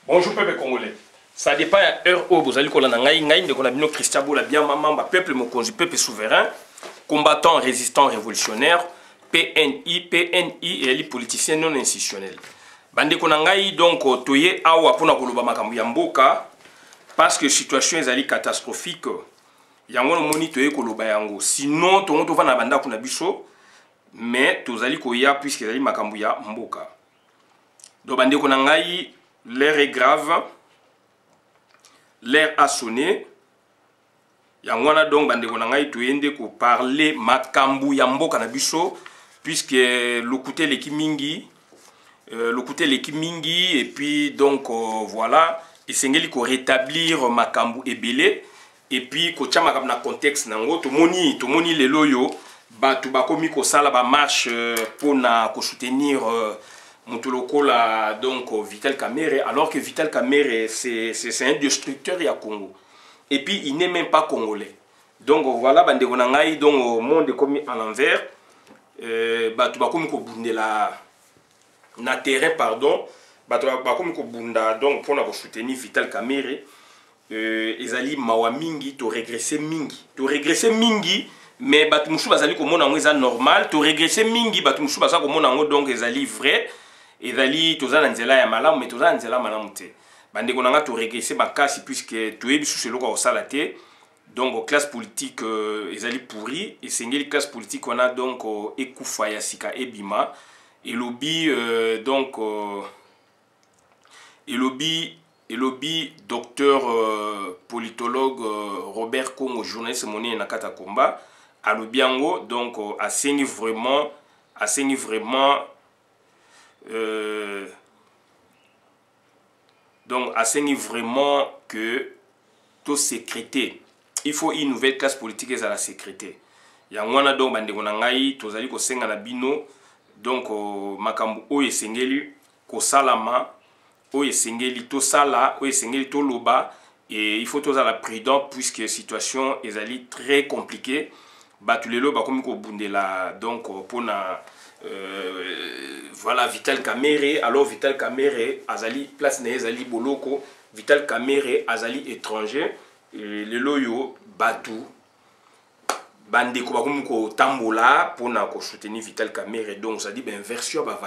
Bonjour peuple congolais. Ça dépend de l'heure où vous allez connaître Christian Boula bien maman, peuple mokonzi, peuple souverain, combattant, résistant, révolutionnaire, PNI et les politiciens non institutionnels. Bande konangai donc toye awa pona koloba makambo ya mboka parce que situation est catastrophique. Yango moni toye koloba yango. Sinon tongo to vana banda kuna biso mais tozali koya puisque ezali makambo ya mboka. Donc bande konangai l'heure est grave. L'heure a sonné. Yangwana donc bande konangai toyende ko parler makambo ya mboka na biso puisque le côté l'équipe mingi et puis donc voilà et sengeli ko rétablir makambo ebele et puis ko tia makambo na contexte nango tomoni lelo yo batu bakomi ko sala ba marche pona ko soutenir Moutolokola donc Vital Kamerhe alors que Vital Kamerhe c'est un destructeur ya Congo et puis il n'est même pas congolais donc voilà bande konangai donc au monde comme à l'envers batu bakomi ko bundela na terrain pardon batu bakomi ko bunda donc pona ko soutenir Vital Kamerhe ezali mawa mingi to régresser mingi mais batu musu bazali ko mona ngo eza normal to régresser mingi batu musu bazali ko mona ngo donc ezali vrai ezali tozana nzela ya malamu mais tozana nzela malamu te bande konanga to régresser bakasi puisque to yebi sous loko osala te donc classe politique ezali pourri et sengeli classe politique on a donc ekufa ya sika ebima et lobby donc et lobby docteur politologue Robert Congo journaliste moni na kata komba a lobby yango donc asengi vraiment donc asengi vraiment que tout sécrété il faut une nouvelle classe politique à la sécrété yangwana donc bande konangai tozali ko senga na bino donc makambo oyo esengeli ko salama oyo esengeli to sala oyo esengeli to loba et il faut tozala prudent puisque situation ezali très compliquée batulelo bakomi ko bundela donc pona voilà Vital Kamerhe alors Vital Kamerhe azali place na ezali boloko Vital Kamerhe azali étranger le loyo batu bande ko bakomi ko tambola pona ko soutenir Vital Kamerhe donc ça dit ben version ba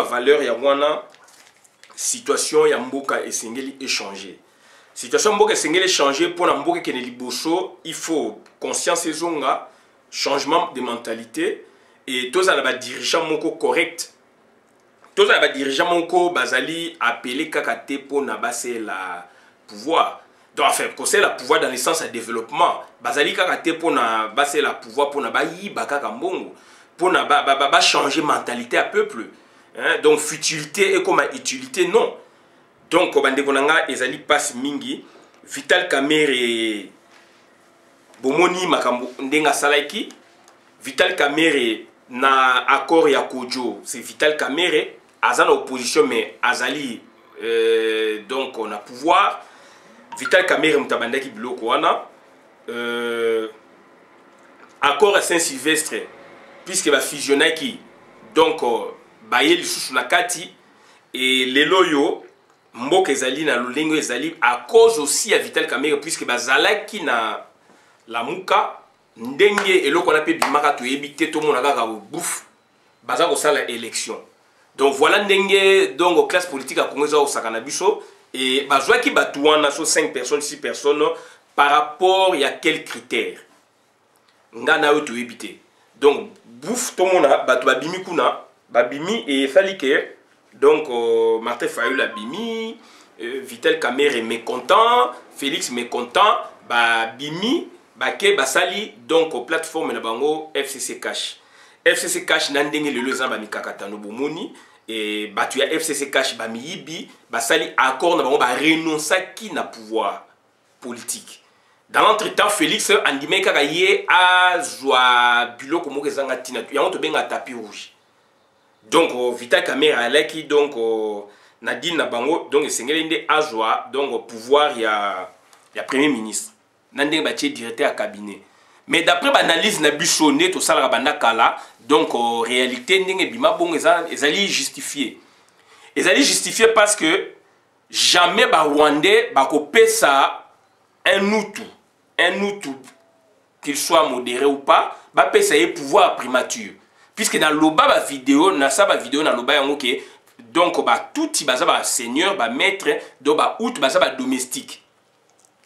valeur ya wana situation ya mboka esengeli échanger situation mboka esengeli échanger pona mboka kene liboso il faut conscience ezonga changement de mentalité et tous les dirigeants moko correct tous les dirigeants moko bazali appelé kakate pour nabase la pouvoir donc enfin c'est la pouvoir dans le sens de développement bazali kakate pour nabase la pouvoir pour nabayi bakaka mbongo pour naba changer mentalité à peuple hein? Donc futilité et comme utilité non donc bande konanga ezali passe mingi Vital Kamerhe bomoni makambo ndenga salaiki Vital Kamerhe na accord ya Kojo c'est Vital Kamerhe azana opposition mais azali donc on a pouvoir Vital Kamerhe mutabandaki biloko wana accord à Saint-Sylvestre puisque va fusionner qui donc baye lisusu na kati et lelo yo mboka ezali na lolengo ezali à cause aussi à Vital Kamerhe puisque bazalaki na la muka ndenge eloko na pe bimaka to yebite to mona kaka bouf baza ko sala élection donc voilà ndenge donc classe politique a Congo za osakana biso et bazwa ki batuana so 5 personnes 6 personnes par rapport ya quel critère ngana yo to yebite donc bouf to mona batu babimi kuna babimi et fali que donc Martin Fayulu abimi Vital Kamerhe mécontent Félix mécontent babimi Bake basali donc plateforme na bango FCC Cash na ndenge lelo za ba mikakatano bomoni et batu ya FCC Cash ba miyibi basali accord na bango ba renoncer na pouvoir politique dans l'entretemps Félix andime kaka ye azwa biloko moko ezanga tina yango to benga tapis rouge donc Vital Kamerhe alaki donc Nadine na bango donc esengeli nde azwa donc pouvoir ya premier ministre nandeng batie directeur à cabinet mais d'après l'analyse na bisonné to sala banda kala donc réalité ndenge bima bon ezali justifié parce que jamais ba Rwandais ba ça un outou qu'il soit modéré ou pas, ba pesa y pouvoir primature. Puisque dans l'oba ba vidéo, na sa ba vidéo na l'oba yango ke donc ba touti baza ba seigneur ba maître do ba out baza ba domestique.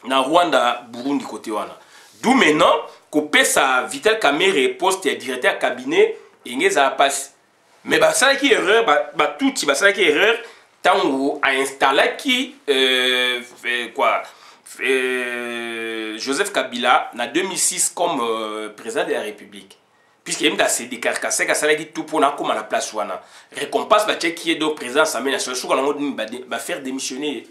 Na Rwanda Burundi côté wana. D'où maintenant ko pesa Vital Kamerhe poste directeur cabinet et ngeza passe. Mais bah ça qui erreur bah tout bah ça qui erreur tant a installé qui Joseph Kabila en 2006 comme président de la République puisqu'il aime d'assez décarcassé qu'à ça qui tout pour na comme à la place wana récompense bah qui est do président Assemblée nationale sur la mode va faire démissionner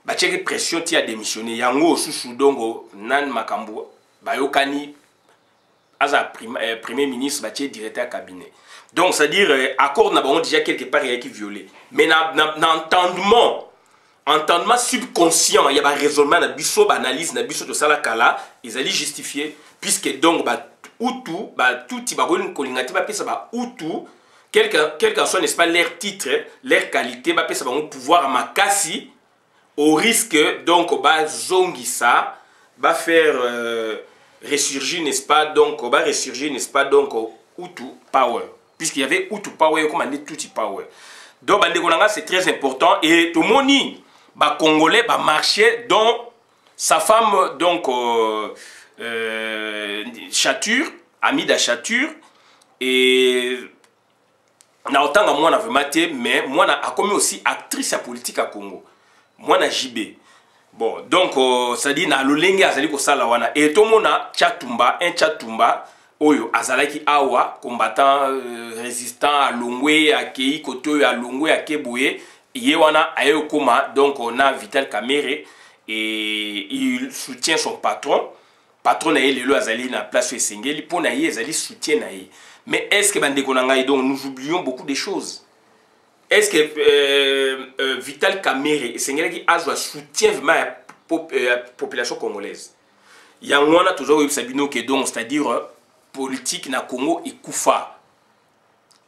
bah check pression ti a démissionner yango sous dongo nan makambo bah yokani as premier ministre bah directeur cabinet. Donc, c'est-à-dire, accord n'a pas déjà quelque part qui violé. Mais l'entendement subconscient, il y a un raisonnement, il y a une analyse, il y a une salakala, ils allaient justifier, puisque donc, tout, quel qu'en soit, n'est-ce pas, leur titre, leur qualité, ça va pouvoir à ma cassi, au risque, donc, zongisa, va faire ressurgir, n'est-ce pas, donc, n'est-ce pas, donc, Hutu Power. Puisqu'il y avait Hutu Power, comme on dit Tutsi Power. Donc, c'est très important. Et tout le monde, Congolais, marché dont sa femme, donc, Chature, Amida Chature, et na autant que moi, on a maté, mais moi, on a commis aussi actrice à politique à Congo. Moi, on a JB. Bon, donc, ça dit, na l'olenge, azali ko sala wana. Et tout le monde a Tchatumba, un Tchatumba, Oyo, azalaki awa, combattant résistant à Longwe, à Kei, Koto, à Longwe, à Keboué, Yewana, Ayo Koma, donc on a Vital Kamerhe, et il soutient son patron. Patron naye lelo azali na place Sengeli, pour naye azali soutient naye. Mais est-ce que Bandekonanga, donc nous oublions beaucoup de choses? Est-ce que Vital Kamerhe et Sengeli azwa soutient vraiment la population congolaise? Il y a un toujours eu Sabino qui est donc, c'est-à-dire politique na Congo et Koufa.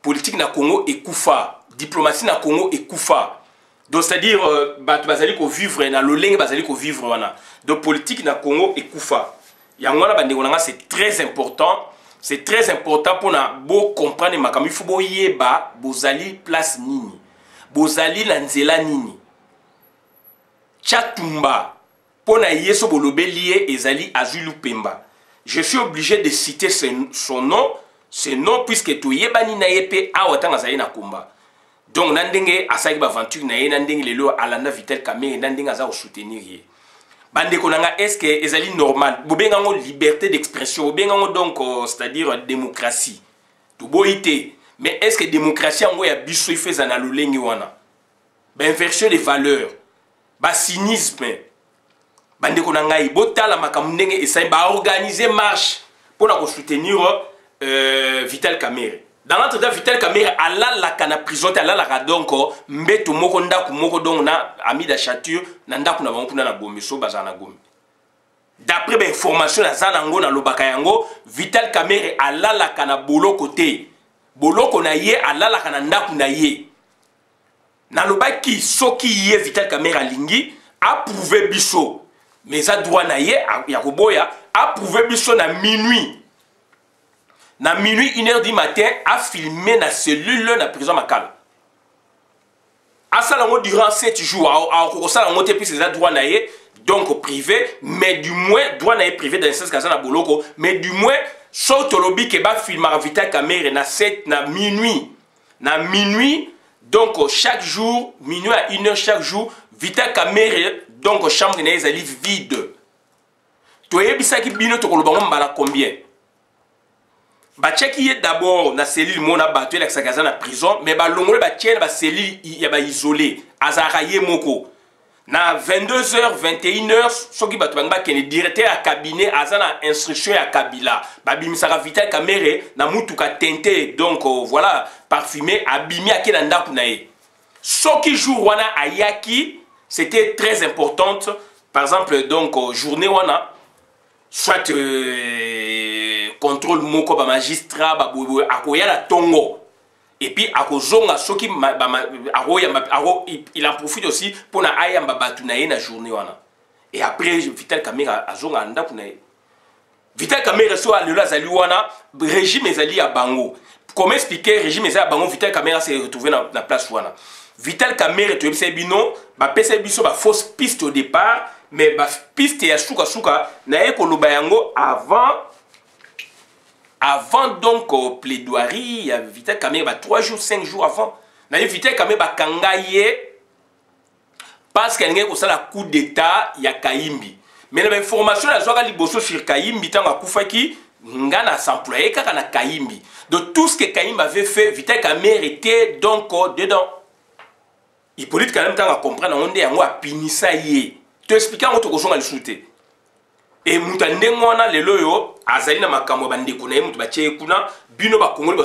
Politique na Congo et Koufa. Diplomatie na Congo et Koufa. Donc c'est-à-dire bazali ko vivre na lolenge bazali ko vivre wana. Donc politique na Congo et Koufa. Yangwana bandekonanga c'est très important. C'est très important pour na bo comprendre makambo. Il faut bo yeba bozali place nini. Bozali na nzela nini. Tchatumba pour na yeso bolobe lié ezali Azulu Pemba. Je suis obligé de citer son nom, puisque tout yebani na yepe awatanga zayi na kumba. Donc nandenge asaki ba aventure na ye nandenge lelo alanda Vital Kamerhe nandenge aza soutenir ye. Bande konanga est-ce que ezali normal? Bobenga ngo liberté d'expression, bobenga ngo donc c'est-à-dire démocratie. To boité. Mais est-ce que démocratie ngo ya biso ifeza na lolenge wana? Ba inversion des valeurs, ba cynisme. Bande konangai botala makamundenge et ba organiser marche pour la soutenir Vital Kamerhe. Dans l'autre temps Vital Kamerhe ala la kana prison ala la donc mbeto moko ndaku moko donc na Amida Chature na ndaku na bango kuna na Gombe so bazana Gombe. D'après les informations na zanango na lobaka yango Vital Kamerhe ala la kana boloko te. Boloko na ye ala la kana ndaku na ye. Na lobaki soki ye Vital Kamerhe alingi approuvé biso. Mais à droit na ye ya koboya approuvé biso na minuit. Na minuit 1h du matin a filmé na cellule na prison Makala. A salango durant 7 jours a salango te puis c'est droit na ye donc privé mais du moins droit na ye privé dans le sens na boloko mais du moins saute lobby ke ba filmer Vital Kamerhe na 7 na minuit. Na minuit donc chaque jour minuit à 1h chaque jour Vital Kamerhe donc chambre na ezali vide. Toyebisa ki bino to kolobango mbala combien? Ba cheki d'abord na cellule mona battu la sakaza na prison mais ba longole ba tienne ba cellule ya ba isolé azaraye moko. Na 22h 21h soki batu banga kene directeur à cabinet azana instruction ya Kabila. Ba bimisaka Vital Kamerhe na mutuka teinté donc voilà parfumé abimi akena ndaku na ye. Soki jour wana ayaki c'était très importante. Par exemple, donc, journée wana, soit contrôle moko ba magistrat, ba akoya la tongo. et puis akozonga soki il en profite aussi pour na ayamba batu na ye na journée wana. Et après Vital Kamerhe azonga anda kuna ye. Vital Kamerhe so lelo azali wana régime ezali ya bango. Comment expliquer régime ezali ya bango Vital Kamerhe s'est retrouvé na place wana. Vital Kamerhe to yebisa bino ba pesa biso ba fausse piste au départ mais ba piste ya suka suka na ye koloba yango avant donc plaidoirie, il y a Vital Kamerhe 3 jours, 5 jours avant. Il y a Vital Kamerhe kangaye parce qu'il y a un coup d'état, il y a Kayimbi. Mais l'information la joie liboso sur Kayimbi tant à Koufaki, ngana s'employé car na Kayimbi. De tout ce que Kayimbi avait fait, Vital Kamerhe était donc dedans. Hippolyte quand même tant à comprendre on est en moi pinissa yé. Tu expliques en autre chose à le shooter. Et mutande ngona lelo yo azali na makambo bandeko na ye mutu batie kuna bino ba Congolais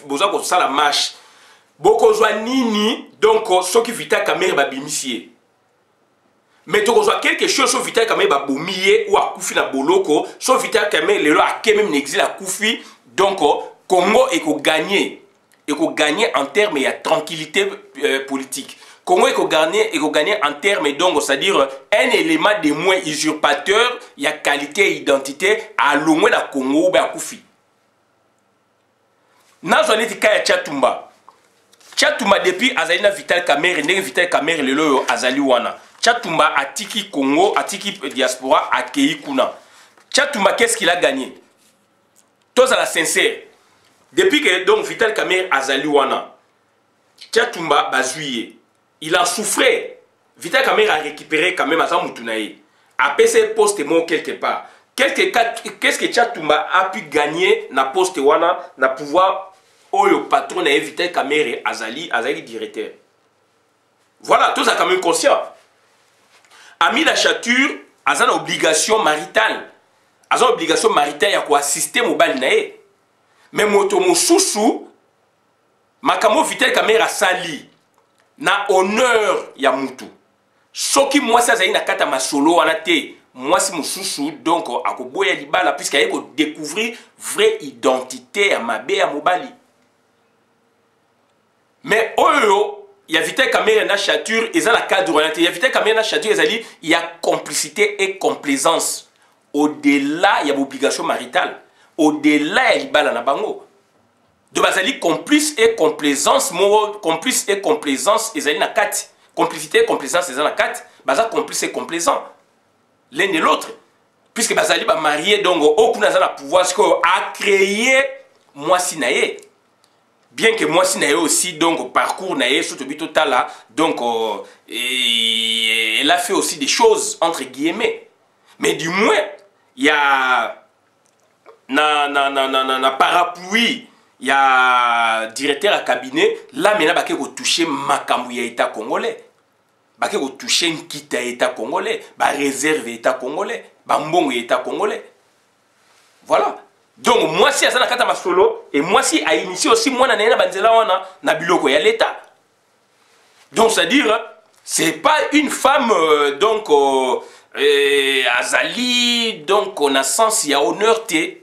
boza ko sala marche boko zwa nini donc soki Vital Kamerhe ba bimisie mais to kozwa quelque chose so Vital Kamerhe ba bomiye ou akufi na boloko so Vital Kamerhe lelo a même n'exile akufi donc Congo et ko gagner en termes de tranquillité politique. Congo est gagné en termes, donc, c'est-à-dire un élément de moins usurpateur, il y a qualité et identité à l'ombre de Congo ou à Koufi. Nous avons dit qu'il y a Tchatumba. Tchatumba depuis Azalina Vital Kamerhe, Vital Kamerhe le loyo Azali wana. Tchatumba a tiki Congo, a tiki diaspora, a Kei Kuna. Tchatumba, qu'est-ce qu'il a gagné? Tous à la sincère. Depuis que donc Vital Kamerhe Azali wana, Tchatumba bazuye. Il en souffrait. Vital Kamerhe a récupéré quand même à sa moutunaï. Après ses postes quelque part. Qu'est-ce que Tchatumba a pu gagner na poste wana na pouvoir oyo patron na Vital Kamerhe Azali directeur. Voilà, tous sont quand même conscients. Ami la chature, a une obligation maritale. A une obligation maritale ya ko assister mobile nae. Mais moto mosusu makamo Vital Kamerhe asali na honneur ya mutu. Soki mwasi azali na kata masolo wana te, mwasi mususu donc akoboya libala puisque ayeko découvrir vraie identité ya mabe ya mobali. Mais oyo ya Vital Kamerhe na chature eza la cadre wana te. Ya Vital Kamerhe na chature ezali il y a complicité et complaisance au-delà ya obligation maritale, au-delà ya libala na bango. De bazali complice et complaisance, complice et complaisance, ezali na kati. Complicité et complaisance, ezali na kati. Baza complice et complaisant. L'un de l'autre. Puisque bazali ba marié, donc, okuna za na pouvoir, a créé mwasi na ye. Bien que mwasi na ye aussi, donc, parcours na ye, surtout totala, donc, elle a fait aussi des choses, entre guillemets. Mais du moins, il y a na parapluie. Il y a directeur à cabinet, là maintenant, il va toucher makambu ya état congolais. Il va toucher une kita état congolais, ba réserve état congolais, ba mbongo état congolais. Voilà. Donc moi si azana kata masolo et moi si a initié aussi moi na na banzela wana na biloko ya l'état. Donc c'est-à-dire c'est pas une femme donc azali donc on a sens il y a honneur té.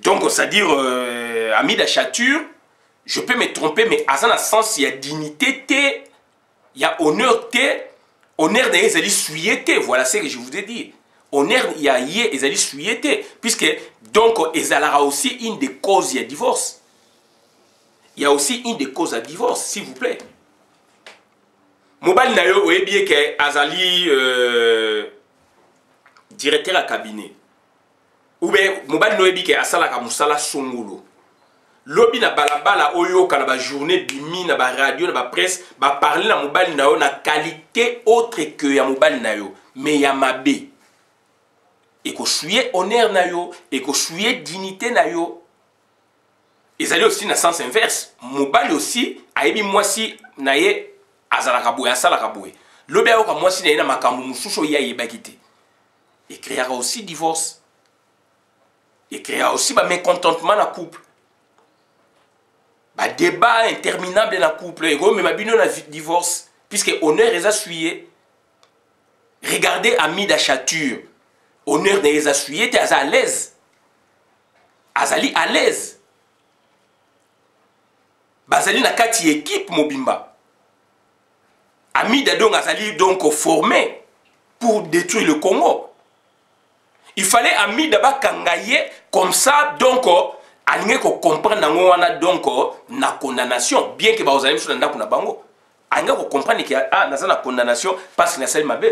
Donc, c'est-à-dire, ami d'achature, je peux me tromper, mais à un sens, il y a dignité, il y a honneur, honneur de Ezali Suyete, voilà ce que je vous ai dit. Honneur, il y a Ezali Suyete, puisque, donc, Ezalara aussi une des causes, il y a divorce. Il y a aussi une des causes à divorce, s'il vous plaît. Mobile Nayo, oui, bien que Azali, directeur à cabinet. Ou bien, mobile noyebi ke asala ka musala songolo. Lobi na balabala oyo ka na ba journée bimi na ba radio na ba presse ba parler na mobile na yo na qualité autre que ya mobile na yo, mais ya mabe. Et ko suye honneur na yo, et ko suye dignité na yo. Ezali aussi na sens inverse. Mobile aussi ayebi mwasi na ye azala ka boye asala ka boye. Lobi ayo ka mwasi na ye na makambo mususu ya yebaki te. Et créera aussi divorce. Et créera aussi un mécontentement dans le couple. Un débat interminable dans le couple. Et même un divorce. Puisque honneur est assuyé. Regardez ami d'achature. Honneur est assuyé. Tu es à l'aise. Azali à l'aise. bazali na kati équipe mobimba. Amida donc azali donc formé pour détruire le Congo. Il fallait Amida ba kangaye comme ça donc alinge ko comprendre nango wana donc na condamnation bien que ba ozali mso na kuna bango. Alinge ko comprendre que na na condamnation parce que na sali mabe.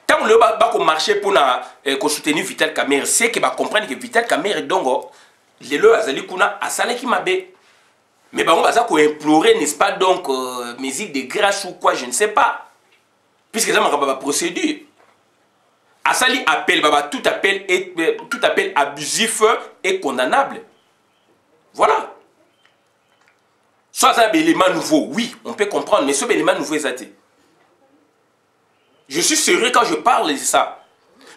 Tant le ba ko marcher pour na ko soutenir Vital Kamerhe, c'est que ba comprendre que Vital Kamerhe donc lelo azali kuna asale ki mabe. Mais bah, on va implorer, n'est-ce pas, donc, musique de grâce ou quoi, je ne sais pas. Puisque ça m'a pas procédure. Asali appel, tout appel abusif et condamnable. Voilà. Soit ça un élément nouveau, oui, on peut comprendre, mais ce élément nouveau est athée. Je suis sérieux quand je parle de ça.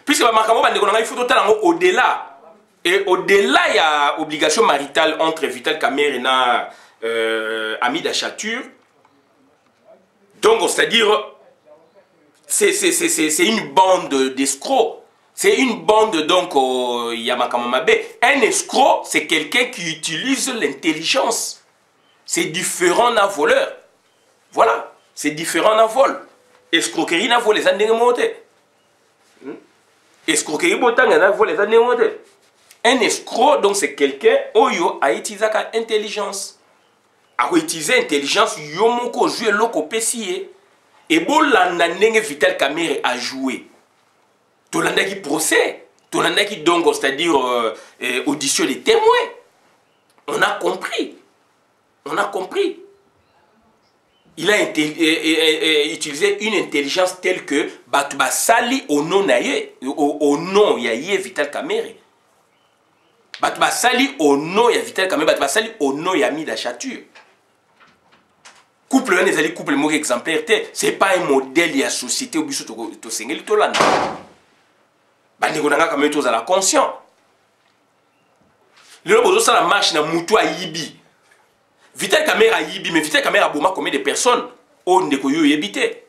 Puisque il faut totalement au-delà. Et au-delà, il y a obligation maritale entre Vital Kamerhe et Hamida Chatur. Donc, c'est-à-dire, c'est une bande d'escrocs. C'est une bande, donc, Yamakamamabe. Un escroc, c'est quelqu'un qui utilise l'intelligence. C'est différent d'un voleur. Voilà, c'est différent d'un vol. Escroquerie n'a volé, ça n'est pas monté. Escroquerie, n'a volé, ça n'est pas monté. Un escroc, donc, c'est quelqu'un qui a utilisé l'intelligence. A utilisé l'intelligence, yomoko joué loko pesiye. Et bon, l'année Vital Kamerhe a joué. Tout l'année qui procès. Tout l'année qui donc, c'est-à-dire audition des témoins. On a compris. On a compris. Il a utilisé une intelligence telle que Batuba Sali au nom Yaye Vital Kamerhe. Batuba Sali au nom ya Vital Kamerhe. Batuba Sali au nom ya Hamida Chatur. Couple les ali couple mo exemplaire c'est pas un modèle de la société au biso to sengeli to lana. Bandi ko nanga kamé to za la conscient. Le bozo ça la marche na mutu ayibi. Vital Kamerhe ayibi mais Vital Kamerhe a boma combien de personnes au ndeko yo yebité.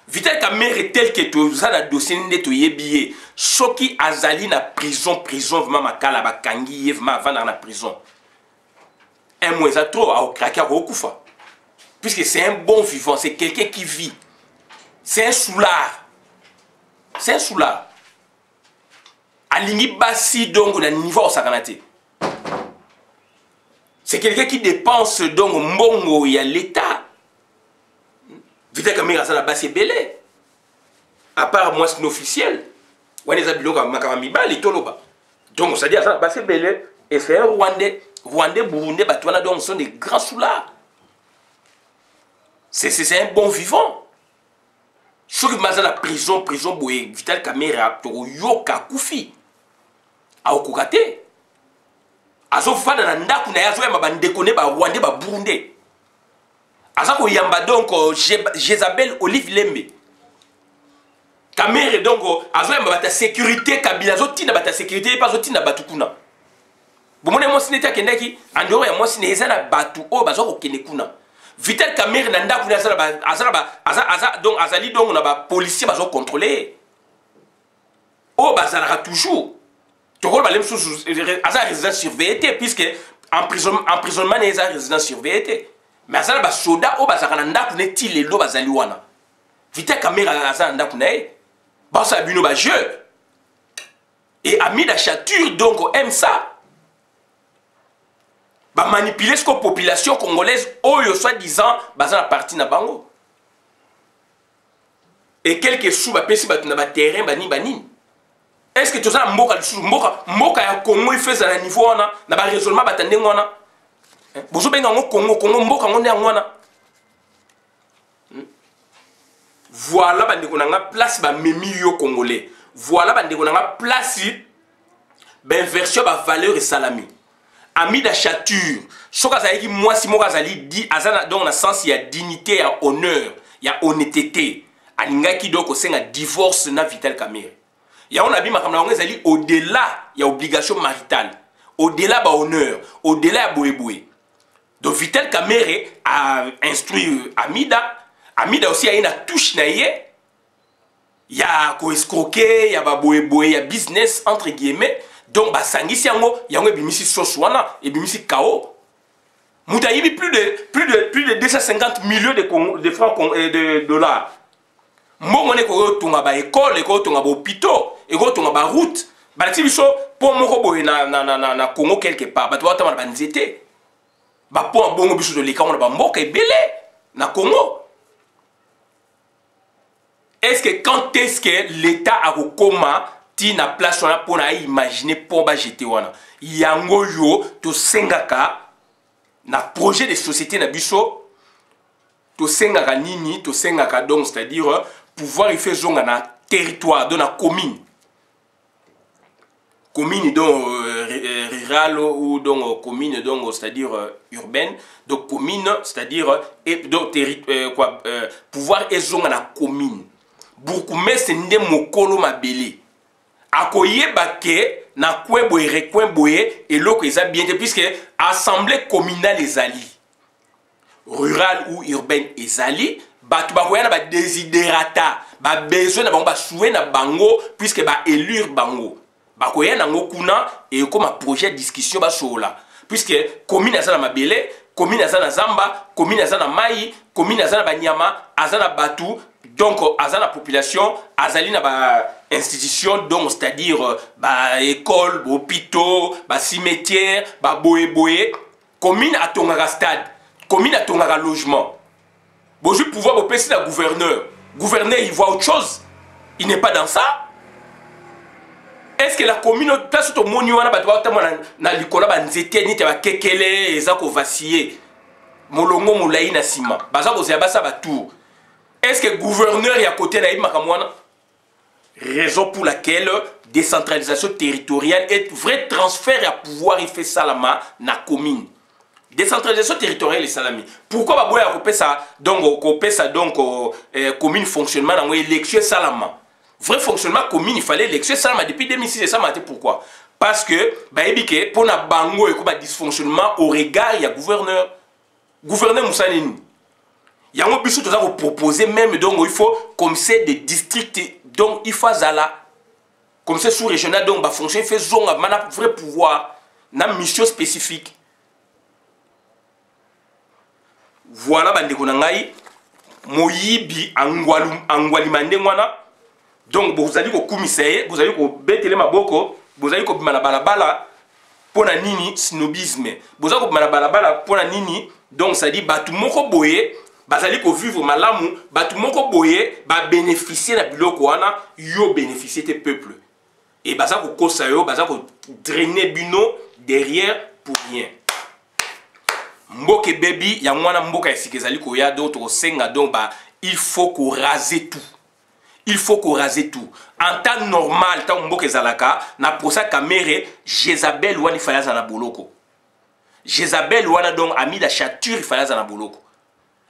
Vital Kamerhe tel que to za na dossier nde to yebié. Soki azali na prison vraiment makala ba kangi vraiment avant na prison. Un mois à trop à craquer à Okufa. Puisque c'est un bon vivant, c'est quelqu'un qui vit. C'est un soulard. C'est un soulard. Aligni Bassi donc on a niveau au Sakanate. C'est quelqu'un qui dépense donc mbongo y a l'État. Vital Kamerhe ça la Bassi belé. À part moi c'est officiel. On les a biloko makamamiba les toloba. Donc ça dit ça la Bassi belé et c'est un Rwandais. Rwandais, Burundais, Batouana, donc sont des grands soulards. C'est un bon vivant. Ce qui m'a dit la prison, Vital Kamerhe a yoka koufi. A okukate. Azo fana na ndaku na yazo yamba bandekone ba Rwandais, ba Burundais. Azako yamba donc Jezabel Olive Lembe. Kamerhe donc azo yamba bata sécurité Kabila zo tina bata sécurité pas zo tina batukuna. Bomone mo sineta kendaki andoro ya mo sineza na batu o bazo ko kenekuna. Vital Kamerhe na ndaku na azala donc azali donc na ba policier bazo contrôler. O bazala toujours. Tokol balem sous azala résidence surveillée puisque emprisonnement n'est pas résidence surveillée. Mais azala ba soda o bazala na ndaku ne tile lo bazali wana. Vital Kamerhe azala ndaku na e. Ba sa bino ba jeu. Et Hamida Chatur donc aime ça. Ba manipuler ce que la population congolaise oyo soi-disant baza na parti na bango. Et quelques sous ba pesi ba na terrain bani. Est-ce que tu as mboka sous mboka ya Congo il fait à niveau na ba raisonnement batande ngona. Bozo benga ngo Congo mboka ngone ngona. Voilà bande ko nga place ba memi yo congolais. Voilà bande ko nga place ben version ba valeur et salami. Hamida Chatur, ce que moi si moi dit azana donc na sens il y a dignité, il y a honneur, il y a honnêteté. Aninga ki donc c'est un divorce na Vital Kamerhe. Ya on a bi makamna ngezali au-delà, il y a obligation maritale. Au-delà ba honneur, au-delà ya boyeboy. Donc Vital Kamerhe a instruit Hamida. Hamida aussi a une touche na yé. Il y a ko escroquer, il y a ba boyeboy, il y a business entre guillemets. Donc, basangisi yango ebimisi soswana, ebimisi kao. Moutaïbi plus de 250 millions de francs de dollars. Mbongo ne ko tonga ba école, ko tonga ba hôpital, et ko tonga ba route. Ba ti biso po moko boye na Congo quelque part. Ba to ba ba nzete. Ba po mbongo biso de leka on ba mboka ebele na Congo. Est-ce que quand est-ce que l'État a rekoma ti na place on a pour na imaginer pour ba jeter wana. Yango yo to sengaka na projet de société na biso to sengaka nini to sengaka donc c'est-à-dire pouvoir y faire zonga na territoire dans la commune donc rurale ou donc commune donc c'est-à-dire urbaine donc commune c'est-à-dire et donc pouvoir y zonga na commune beaucoup mais c'est ndé mokolo mabele akoyeba ke na coin boye recoin boye et loko eza bien puisque assemblée communale ezali rural ou urbaine ezali batu bakoya na ba desiderata ba besoin na bango ba souhait na bango puisque ba élire bango bakoya nango kuna et comme un projet de discussion ba sola puisque commune azana mabele commune azana zamba commune azana mai commune azana banyama azana batu donc azana population azali na ba institution donc c'est-à-dire ba école ba hôpital ba cimetière ba boye commune atongaka stade commune atongaka logement bonjour pouvoir au PC la gouverneur il voit autre chose il n'est pas dans ça. Est-ce que la commune place tout moni wana ba na likola ba nzete ni te ba kekele ezako vaciller molongo molai na sima baza ko zeba sa ba tour. Est-ce que gouverneur ya côté na makamwana raison pour laquelle décentralisation territoriale est vrai transfert à pouvoir il fait salama na commune. Décentralisation territoriale et salami. Pourquoi ba boya ko pesa donc commune fonctionnement dans élection salama. Vrai fonctionnement commune, il fallait l'élection salama depuis 2006 et ça m'a dit pourquoi? Parce que ba ebike pour na bango et ko ba dysfonctionnement au regard il y a gouverneur Moussanini. Il y a un biso to za ko proposer même donc il faut comme c'est des districts donc il faut zala comme c'est sous-régional donc ba fonction fait zonga mana vrai pouvoir na mission spécifique. Voilà bandeko na ngai moyibi angwali mande ngwana donc bozali ko kumisaye bozali ko betele maboko bozali ko bima na balabala pona nini snobisme bozali ko bima na balabala pona nini donc ça dit batu moko boye bazali ko vivre malamu batu moko boye ba bénéficier na biloko wana yo bénéficier te peuple et bazali ko kosa yo bazali ko drainer bino derrière pour rien. Mboke baby ya mwana mboka esikezali ko ya d'autres senga donc ba il faut qu'on rase tout. Il faut qu'on rase tout. En temps normal, tant mboke zalaka na posa kamere Jezabel wani falaza na boloko. Jezabel wana donc a mis la chature falaza na boloko.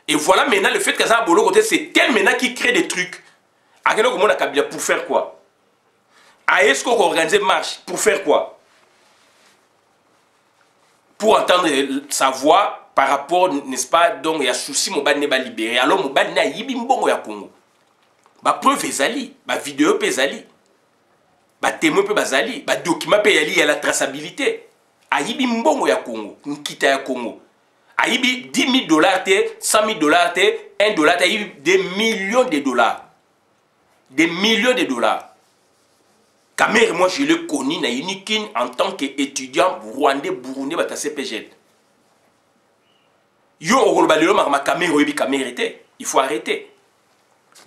Et voilà maintenant le fait que ça boloko c'est tel maintenant qui crée des trucs. A quel moment Kabila pour faire quoi? A est-ce qu'on organise marche pour faire quoi? Pour entendre sa voix par rapport, n'est-ce pas, donc il y a souci, mon bal n'est pas libéré. Alors, mon bal n'est pas libéré au Congo. Ma preuve est zali, ma vidéo est zali, ma témoin est zali, ma document est zali, il y a la traçabilité. Aïbi mbongo ya Congo, nkita ya Congo. Aïbi 10 000 $, 100 000 $, $1, aïbi des millions de dollars. Des millions de dollars. Kamere, moi je le connais na Unikin en tant qu'étudiant rwandais, burundais, bata CPG. Yo orolbalelo ma Kamere oyebi Kamere était. Il faut arrêter.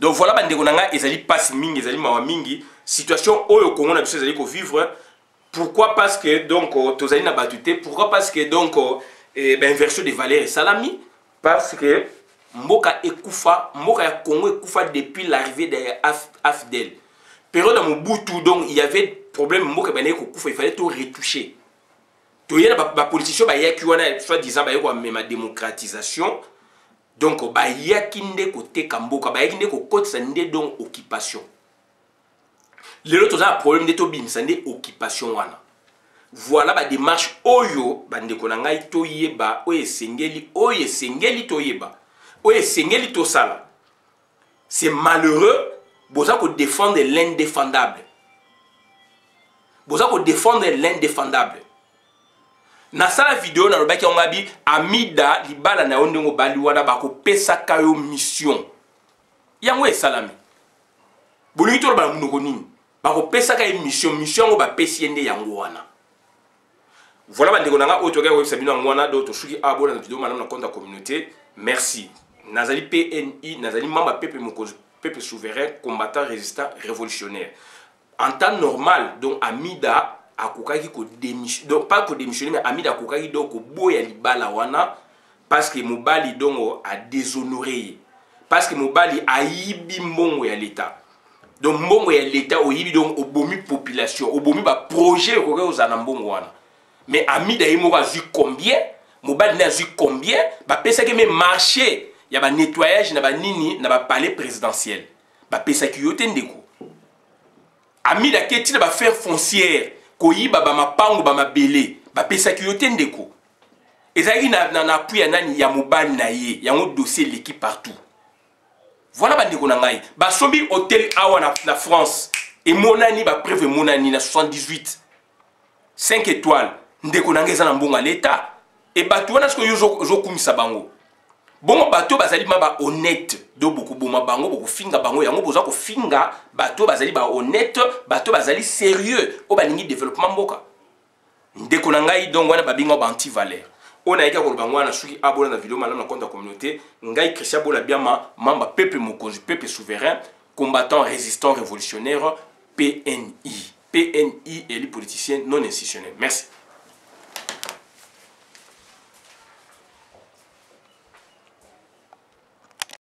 Donc voilà bandeko nanga ezali passe mingi, ezali mawa mingi, situation oyo Congo na biso ezali ko vivre. Pourquoi? Parce que donc tozali na batute, pourquoi? Parce que donc inversion des valeurs et salami, parce que mboka ekufa, mboka ya Congo ekufa depuis l'arrivée de AFDEL. Période à Mobutu, donc il y avait problème, il fallait tout retoucher. Il y a des politiciens qui ont soi-disant ma démocratisation. Donc, il y a qui ne côté Kamboka, il y a côté donc occupation. Les autres ont un problème de tobim, c'est occupation. Voilà des démarche oyo, bande konangai toyeba, oye sengeli toyeba, oye sengeli tosala. C'est malheureux. Vous avez défendre l'indéfendable. Vous avez défendre l'indéfendable. na sala vidéo na lobaki ngabi Amida libala na ondongo bali wana bako pesa kayo mission yango esalami bolingi to ba munoko nini bako pesa kayo mission ngo ba pesi ende yango wana. Voilà bandeko nanga oto ga website bino ngwana do to shuki abona na vidéo manam na compte communauté. Merci. Nazali PNI, nazali mamba pepe mokozi, pepe souverain, combattant, résistant, révolutionnaire. En temps normal, donc Amida akokaki ko démissionner, donc pas ko démissionner mais Amida akokaki donc ko boya libala wana parce que mobali donc a déshonoré, parce que mobali a yibi mbongo ya l'état. Donc mbongo ya l'état o yibi donc obomi population, obomi ba projet ko ka ozana mbongo wana. Mais Amida yemo a vu combien, mobali n'a vu combien, ba pesa que même marché, y a ba nettoyage na ba nini na ba palais présidentiel. Ba pesa ki yote ndeko. Amida keti na ba faire foncière koyiba ba mapango ba mabele ba pesa ki yote ndeko. Ezali na appui ya nani ya mobali na ye yango dossier l'équipe partout. Voilà ba ndeko na ngai ba sombi hôtel awa na France et monani ba preuve monani na 78 5 étoiles ndeko na ngai za na mbonga l'état et bato wana sko yo zo kumisa bango. Bon bato bazali ba honnête do beaucoup boma bango beaucoup finga bango yango boza ko finga bato bazali ba honnête bato bazali sérieux o baningi développement mboka ndeko na ngai donc wana babinga ba anti valeur ona yeka ko bango wana suki abona na vidéo malama na compte communauté ngai Christian Bola biama mamba peuple mokonzi peuple souverain combattant résistant révolutionnaire PNI et les politiciens non institutionnels. Merci.